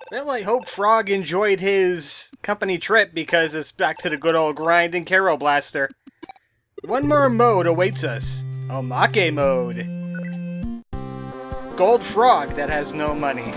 Well, I hope Frog enjoyed his company trip because it's back to the good old grind in Kero Blaster. One more mode awaits us. Omake mode. Gold Frog that has no money.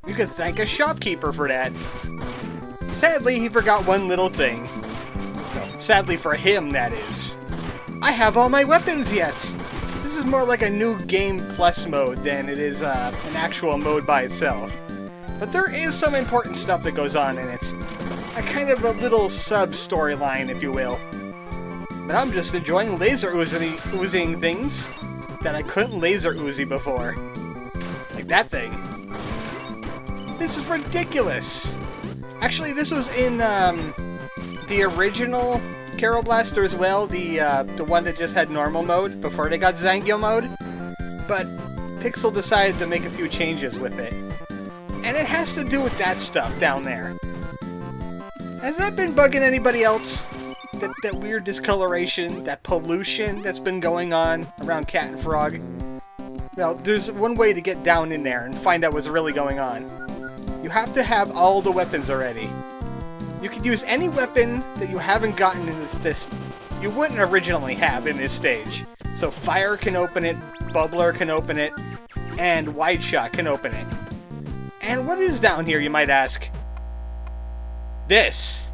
You could thank a shopkeeper for that. Sadly, he forgot one little thing. No, sadly for him, that is. I have all my weapons yet! This is more like a new game plus mode than it is an actual mode by itself. But there is some important stuff that goes on in it. A kind of a little sub-storyline, if you will. But I'm just enjoying laser oozing things that I couldn't laser Uzi before. Like that thing. This is ridiculous! Actually, this was in the original Kero Blaster as well, the one that just had normal mode before they got Zangyo mode. But Pixel decided to make a few changes with it. And it has to do with that stuff down there. Has that been bugging anybody else? That weird discoloration, that pollution that's been going on around Cat and Frog? Well, there's one way to get down in there and find out what's really going on. You have to have all the weapons already. You can use any weapon that you haven't gotten in this you wouldn't originally have in this stage. So Fire can open it, Bubbler can open it, and Wide Shot can open it. And what is down here, you might ask? This.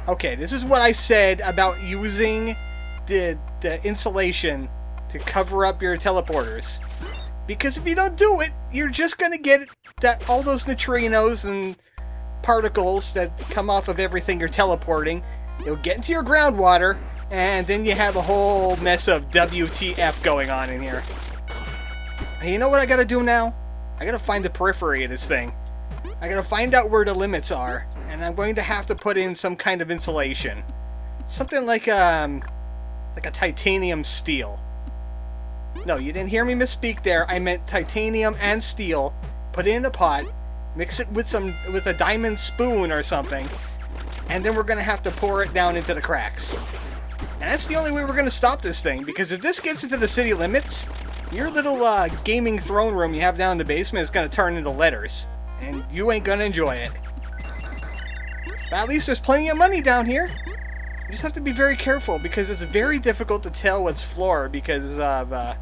Okay, this is what I said about using the insulation to cover up your teleporters. Because if you don't do it, you're just gonna get all those neutrinos and particles that come off of everything you're teleporting. It'll get into your groundwater, and then you have a whole mess of WTF going on in here. And you know what I gotta do now? I gotta find the periphery of this thing. I gotta find out where the limits are, and I'm going to have to put in some kind of insulation. Something like a titanium steel. No, you didn't hear me misspeak there. I meant titanium and steel. Put it in a pot, mix it with a diamond spoon or something, and then we're gonna have to pour it down into the cracks. And that's the only way we're gonna stop this thing, because if this gets into the city limits, your little gaming throne room you have down in the basement is gonna turn into letters, and you ain't gonna enjoy it. But at least there's plenty of money down here. You just have to be very careful, because it's very difficult to tell what's floor because of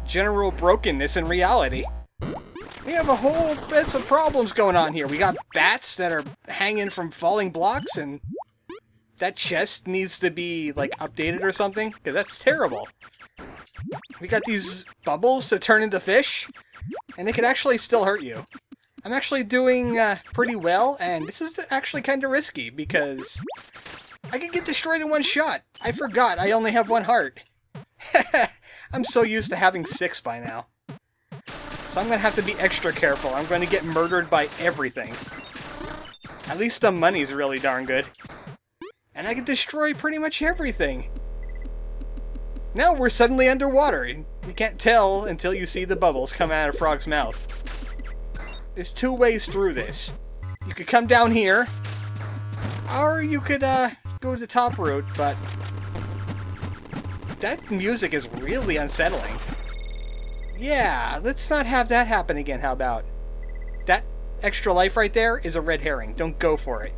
general brokenness in reality. We have a whole mess of problems going on here. We got bats that are hanging from falling blocks, and that chest needs to be, like, updated or something, because that's terrible. We got these bubbles that turn into fish, and they can actually still hurt you. I'm actually doing pretty well, and this is actually kind of risky, because I can get destroyed in one shot. I forgot I only have one heart. I'm so used to having 6 by now. So I'm going to have to be extra careful. I'm going to get murdered by everything. At least the money's really darn good. And I can destroy pretty much everything. Now we're suddenly underwater. You can't tell until you see the bubbles come out of Frog's mouth. There's 2 ways through this. You could come down here, or you could go the top route, but that music is really unsettling. Yeah, let's not have that happen again, how about? That extra life right there is a red herring. Don't go for it.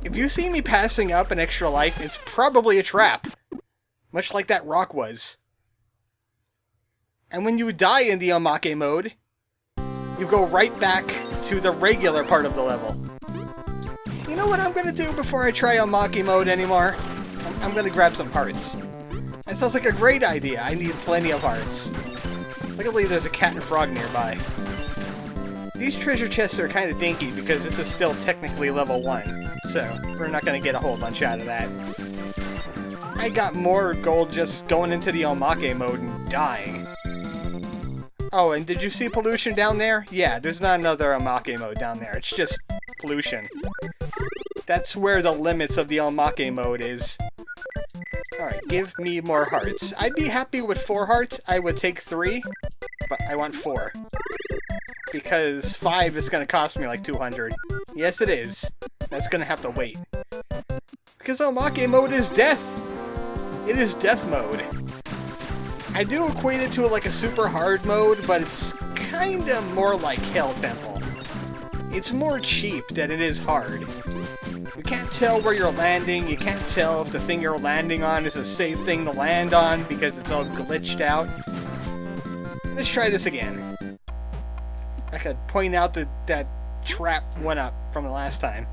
If you see me passing up an extra life, it's probably a trap. Much like that rock was. And when you die in the Omake mode, you go right back to the regular part of the level. You know what I'm gonna do before I try Omake mode anymore? I'm gonna grab some hearts. That sounds like a great idea. I need plenty of hearts. Luckily there's a cat and frog nearby. These treasure chests are kind of dinky because this is still technically level 1, so we're not gonna get a whole bunch out of that. I got more gold just going into the Omake mode and dying. Oh, and did you see pollution down there? Yeah, there's not another Omake mode down there. It's just pollution. That's where the limits of the Omake mode is. Alright, give me more hearts. I'd be happy with 4 hearts. I would take 3, but I want 4. Because 5 is going to cost me like 200. Yes, it is. That's going to have to wait. Because Omake mode is death! It is death mode. I do equate it to like a super hard mode, but it's kinda more like Hell Temple. It's more cheap than it is hard. You can't tell where you're landing, you can't tell if the thing you're landing on is a safe thing to land on because it's all glitched out. Let's try this again. I could point out that that trap went up from the last time.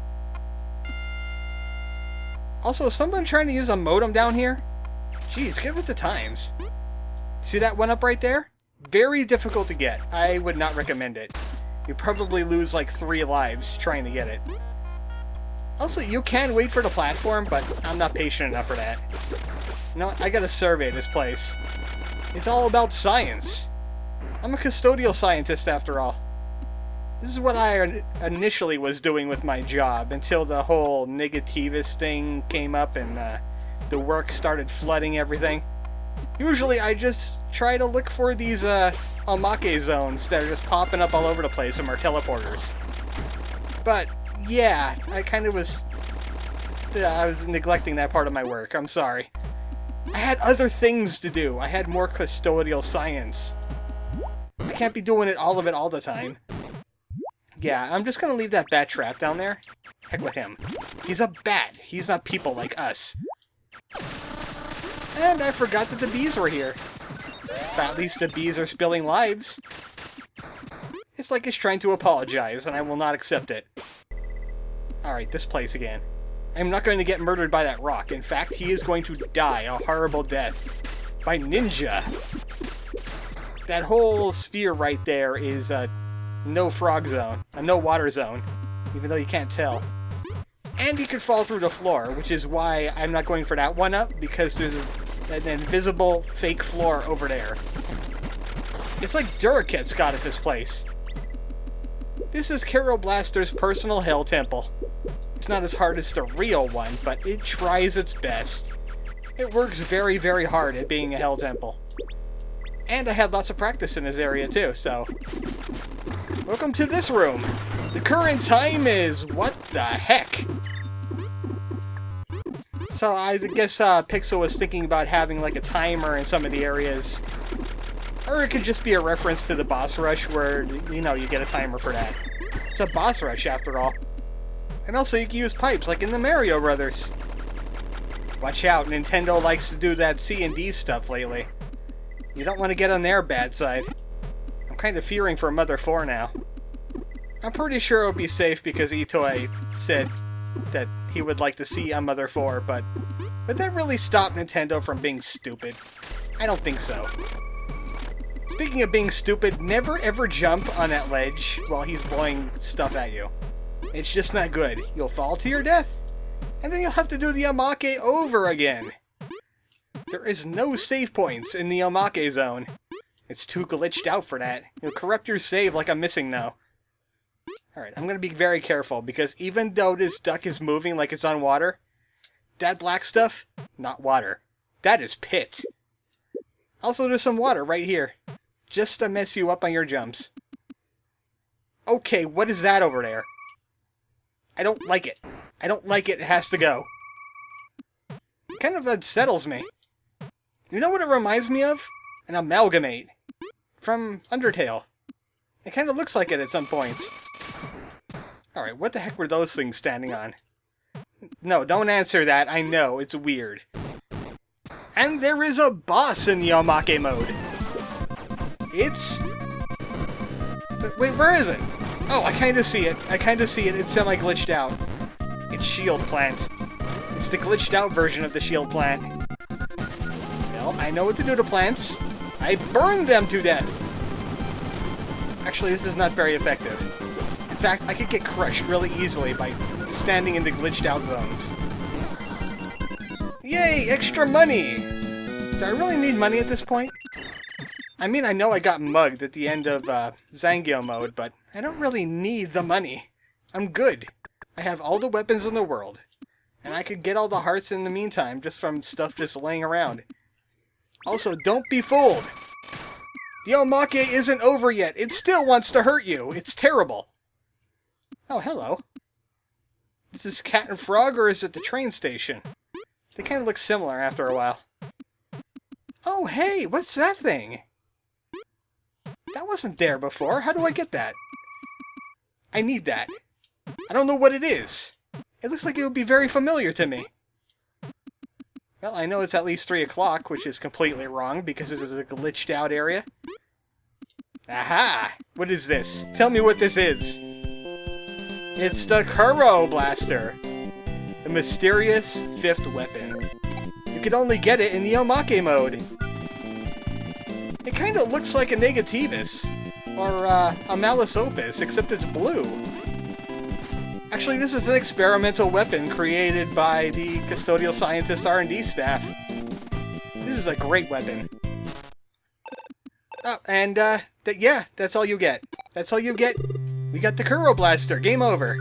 Also, is someone trying to use a modem down here? Jeez, get with the times. See that one up right there? Very difficult to get. I would not recommend it. You probably lose like 3 lives trying to get it. Also, you can wait for the platform, but I'm not patient enough for that. You know what? I gotta survey this place. It's all about science. I'm a custodial scientist after all. This is what I initially was doing with my job until the whole negativist thing came up and the work started flooding everything. Usually I just try to look for these Omake zones that are just popping up all over the place from our teleporters. But yeah, I was neglecting that part of my work. I'm sorry. I had other things to do. I had more custodial science. I can't be doing all of it all the time. Yeah, I'm just gonna leave that bat trap down there. Heck with him. He's a bat. He's not people like us. And I forgot that the bees were here. But at least the bees are spilling lives. It's like it's trying to apologize, and I will not accept it. Alright, this place again. I'm not going to get murdered by that rock. In fact, he is going to die a horrible death. By ninja. That whole sphere right there is a no frog zone. A no water zone. Even though you can't tell. And he could fall through the floor, which is why I'm not going for that one up, because there's an invisible fake floor over there. It's like Durakit's got at this place. This is Kero Blaster's personal hell temple. It's not as hard as the real one, but it tries its best. It works very, very hard at being a hell temple. And I have lots of practice in this area too, so... Welcome to this room! The current time is... what the heck? So I guess Pixel was thinking about having like a timer in some of the areas. Or it could just be a reference to the boss rush where, you know, you get a timer for that. It's a boss rush after all. And also you can use pipes like in the Mario Brothers. Watch out, Nintendo likes to do that C&D stuff lately. You don't want to get on their bad side. I'm kind of fearing for Mother 4 now. I'm pretty sure it'll be safe because Itoi said that he would like to see a Mother 4, but would that really stop Nintendo from being stupid? I don't think so. Speaking of being stupid, never ever jump on that ledge while he's blowing stuff at you. It's just not good. You'll fall to your death, and then you'll have to do the Omake over again. There is no save points in the Omake zone. It's too glitched out for that. You'll corrupt your save like I'm missing now. Alright, I'm gonna be very careful, because even though this duck is moving like it's on water, that black stuff, not water. That is pit. Also, there's some water right here. Just to mess you up on your jumps. Okay, what is that over there? I don't like it. I don't like it. It has to go. It kind of unsettles me. You know what it reminds me of? An amalgamate. From Undertale. It kind of looks like it at some points. Alright, what the heck were those things standing on? No, don't answer that. I know, it's weird. And there is a boss in the Omake mode. It's... Wait, where is it? Oh, I kind of see it. I kind of see it. It's semi-glitched out. It's Shield Plant. It's the glitched out version of the Shield Plant. Well, I know what to do to plants. I burn them to death. Actually, this is not very effective. In fact, I could get crushed really easily by standing in the glitched out zones. Yay, extra money! Do I really need money at this point? I mean, I know I got mugged at the end of Zangyo mode, but I don't really need the money. I'm good. I have all the weapons in the world. And I could get all the hearts in the meantime, just from stuff just laying around. Also, don't be fooled! The Omake isn't over yet! It still wants to hurt you! It's terrible! Oh, hello. Is this Cat and Frog, or is it the train station? They kind of look similar after a while. Oh, hey! What's that thing? That wasn't there before. How do I get that? I need that. I don't know what it is. It looks like it would be very familiar to me. Well, I know it's at least 3 o'clock, which is completely wrong because this is a glitched out area. Aha! What is this? Tell me what this is. It's the Kero blaster. The mysterious 5th weapon. You can only get it in the Omake mode. It kind of looks like a Negativus, or a Malus Opus, except it's blue. Actually, this is an experimental weapon created by the Custodial Scientist R&D staff. This is a great weapon. Oh, and, yeah, that's all you get. That's all you get. We got the Kuro Blaster. Game over.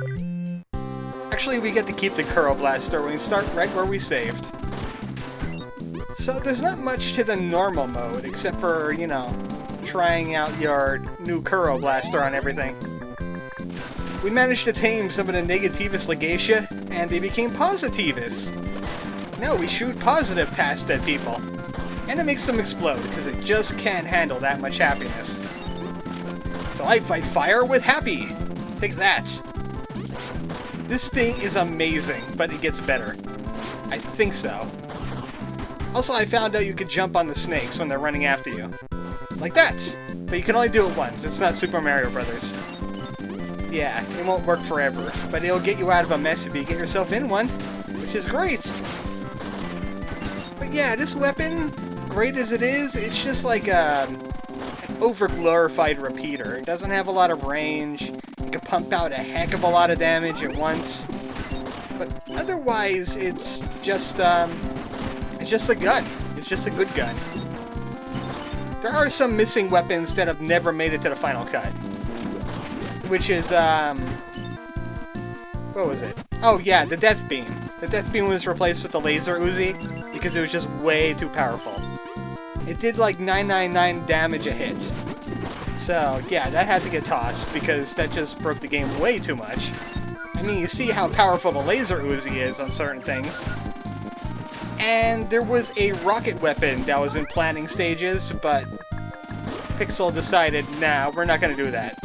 Actually, we get to keep the Kuro Blaster when we start right where we saved. So there's not much to the normal mode, except for, you know, trying out your new Kuro Blaster on everything. We managed to tame some of the Negativus Legatia, and they became Positivus. Now we shoot positive past at people. And it makes them explode, because it just can't handle that much happiness. So I fight fire with Happy! Take that! This thing is amazing, but it gets better. I think so. Also, I found out you could jump on the snakes when they're running after you. Like that! But you can only do it once, it's not Super Mario Brothers. Yeah, it won't work forever, but it'll get you out of a mess if you get yourself in one, which is great! But yeah, this weapon, great as it is, it's just like an over-glorified repeater. It doesn't have a lot of range, it can pump out a heck of a lot of damage at once, but otherwise it's just a gun. It's just a good gun. There are some missing weapons that have never made it to the final cut. Which is, what was it? Oh yeah, the Death Beam. The Death Beam was replaced with the Laser Uzi because it was just way too powerful. It did like 999 damage a hit. So yeah, that had to get tossed because that just broke the game way too much. I mean, you see how powerful the Laser Uzi is on certain things. And there was a rocket weapon that was in planning stages, but Pixel decided, nah, we're not going to do that.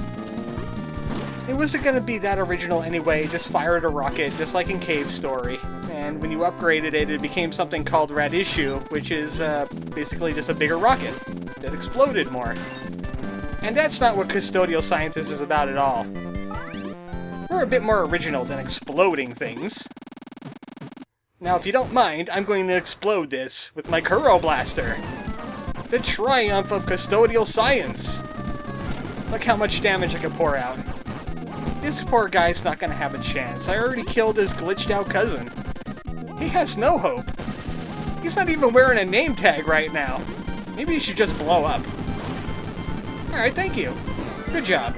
It wasn't going to be that original anyway, just fired a rocket, just like in Cave Story. And when you upgraded it, it became something called Radishu, which is basically just a bigger rocket that exploded more. And that's not what Custodial Scientist is about at all. We're a bit more original than exploding things. Now, if you don't mind, I'm going to explode this with my Kuro Blaster. The triumph of custodial science! Look how much damage I can pour out. This poor guy's not going to have a chance. I already killed his glitched out cousin. He has no hope. He's not even wearing a name tag right now. Maybe he should just blow up. Alright, thank you. Good job.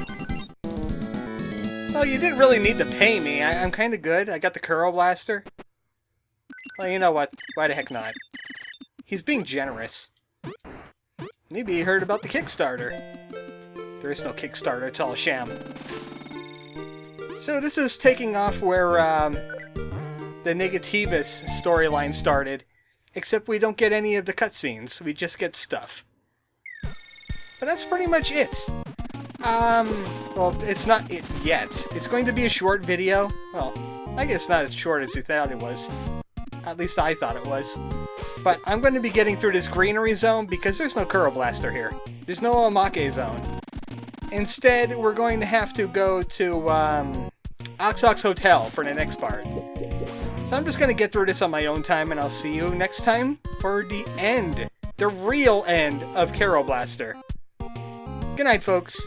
Well, you didn't really need to pay me. I'm kind of good. I got the Kuro Blaster. Well, you know what? Why the heck not? He's being generous. Maybe he heard about the Kickstarter. There is no Kickstarter, it's all a sham. So this is taking off where the Negativus storyline started, except we don't get any of the cutscenes, we just get stuff. But that's pretty much it. Well, it's not it yet. It's going to be a short video. Well, I guess not as short as you thought it was. At least I thought it was. But I'm going to be getting through this greenery zone because there's no Kuro Blaster here. There's no Omake zone. Instead, we're going to have to go to Ox Hotel for the next part. So I'm just going to get through this on my own time, and I'll see you next time for the end. The real end of Kero Blaster. Good night, folks.